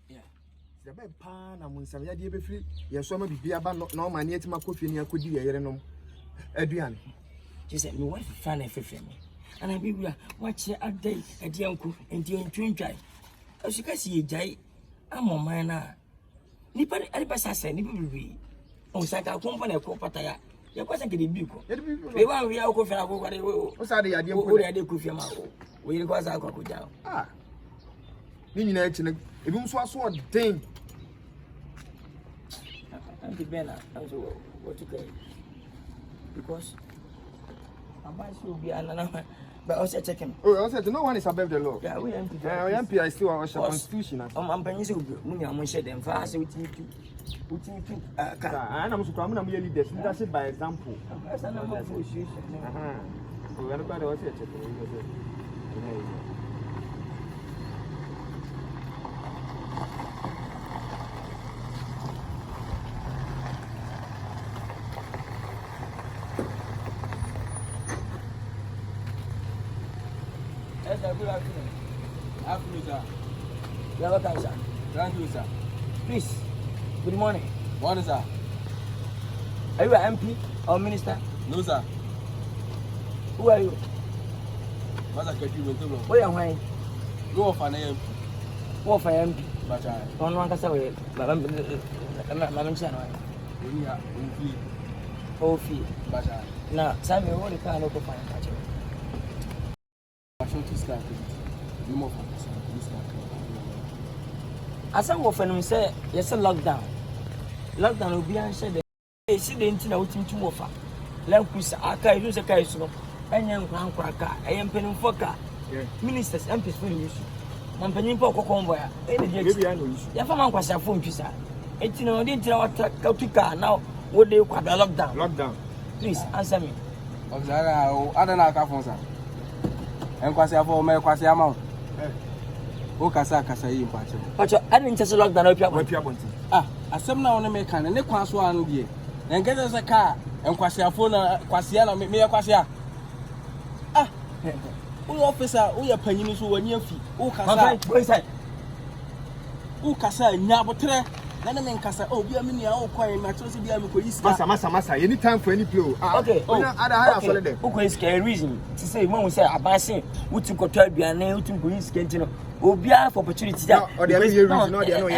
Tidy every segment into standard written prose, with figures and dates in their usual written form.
Yeah. The bed pan and when some idea be free, yes, some be about no money at my coffee near could be a year. Adrian. She said, my wife is fine for me. And I be watch a day at the uncle and the twin dry. As you can see, Jay, I'm on mine now. Nipper, I said, Nipper, on Saka company, a copataya. You wasn't getting bugle. We want we are going to what's the idea? What I did with your mouth? We was our cocoa down. Ah, meaning it was so thing. I'm the banner. What to say? Because I might still be another. But I was checking. Oh, I said no one is above the law. Yeah, we MP. MP is still our constitution. I'm penny so good. I'm sure them fast with you. And I'm so I'm really leadership by example. That's another association. We are not going to Good afternoon. Afternoon, sir. You are welcome, sir. Thank you, sir. Please, good morning. Morning, sir. Are you an MP or minister? No, sir. Who are you? Master Kepi Wentolo. Where am I? Go off an MP. What for MP? But I don't want to say, Mamma Channel. We are in Oh, fee. but I Now, Sammy, what the kind of fine catcher? shall to start no more for this. As some of them say, yes, a lockdown. Lockdown will be answered. They see the internet with him to offer. Lampusa, Aka, use a kaisno, and young crown cracker, I am penning for car. Ministers, MPs for issue. I'm penning for convoy. Maybe I know you. Yafaman was a phone to say. It's no didn't know what car now. What they call the lockdown. Lockdown. Please answer me. I don't know, sir. Nkansah for me Nkansah amount. Kasa yi mpache. Pacho, I didn't just lockdown up your point. Ah, asem na wona me kan ne kwan so anu die. Na Nkansah se ka Nkansah for na Nkansah na me Nkansah. Ah. Wo officer, wo ya panyini so wani afi. Wo kasa. Wo kasa nya botre. Na me Nkansah, oh bia me nia wo kwan ma to se bia me ko yiska. Massa, any time for any blow. Okay. Okay. Okay, scary reason to say when we say abasing, we took a 12 biane, we took going sketching. Obia for opportunity that. Or the reason no they know.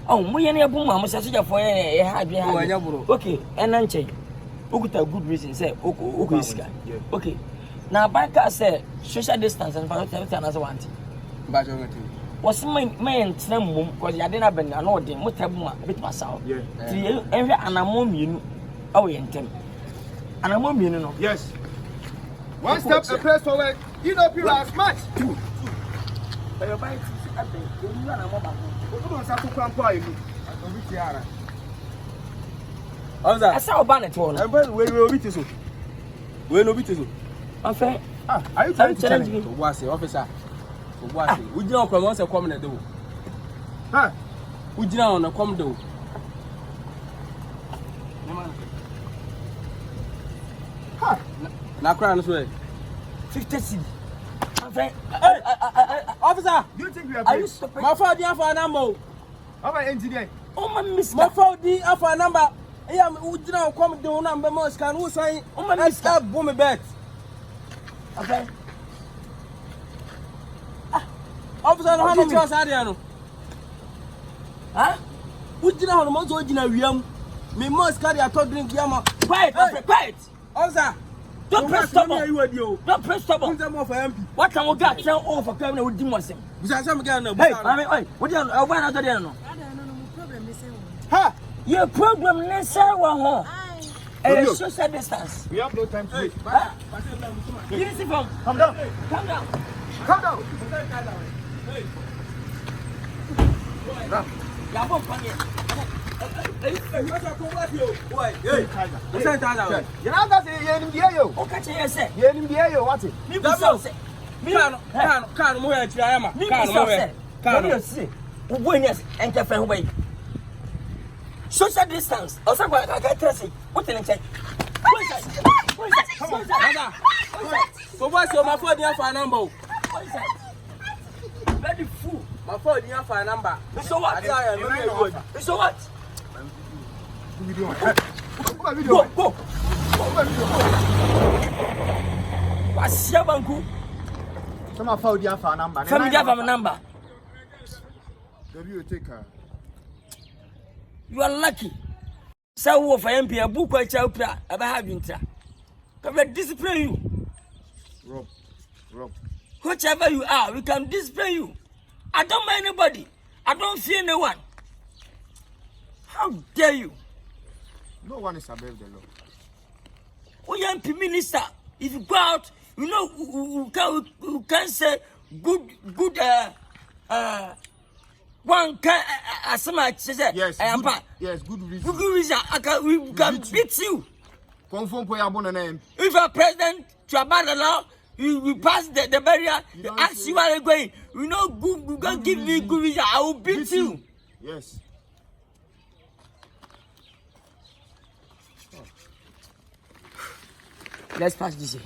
Oh, we any boom, I must say for okay, and then change. Okuta good reason say okay. Okay. Now banker say social distance and for another one. But was my tram because you didn't have an order, Mutabuma, a bit myself. Yeah. Every animal you know. Oh, in them. Animal you know. Yes. One step a press forward. You know, people are smart. Two. But your bike is up there. You are a mobile. You don't have to come for you. I saw a banner to and when we will beat you. We will beat you. Okay. Are you trying to challenge me? What's the officer? What? We don't come once a common do. Huh? We don't on come do. Ha! Now, crown this way. 50 cedi. Officer, Do you think we are you my phone, dear, for a number. How about engineer? Oh, my miss. My phone, dear, for a number. Yeah, we don't come do number more scan. Who say, oh, my miss, boom, bet. okay. Officer, how much was Adriano? Huh? We didn't have a month original. Me must carry a top drink yama. Quiet, quiet. Officer, don't press stop. Don't press stop. What can we get now over coming with Dimos? Besides, I'm again. Hey, I mean, what do you know? Why not? I don't know. Ha! Your problem necessary one home. Social distance. We have no time to wait. You see from? Come down. Come down. Come down. Hey. Now. Yeah, I'm funny. Hey, what's up? Come back, yo. Why? Hey, what's that? You know that's the NBA, yo. Okay, yes, sir. The NBA, yo. What's it? Me say. Can't move it. I am. Can't move it. When yes, enter from way. Social distance. Also, I get trust. What in check? So what's your my phone there for a number? Very fool. My phone, you have a number. So what? So what? Video. Go. What's your banku? Some of how dia fa number. Family dia fa number. You take her. You are lucky. So wo for MP book kwa cha upra aba ha dwintra. Can discipline you. Rob. Whichever you are, we can discipline you. I don't mind anybody. I don't fear anyone. How dare you? No one is above the law. We are MP minister. If you go out, you know you can say good one can as much say yes, good reason. Good reason. We can beat you. Confirm for your name. If a president to abide the law, we pass the barrier. Ask you where you're going. You know, good can give me good reason. I will beat you. Yes. Let's pass this way.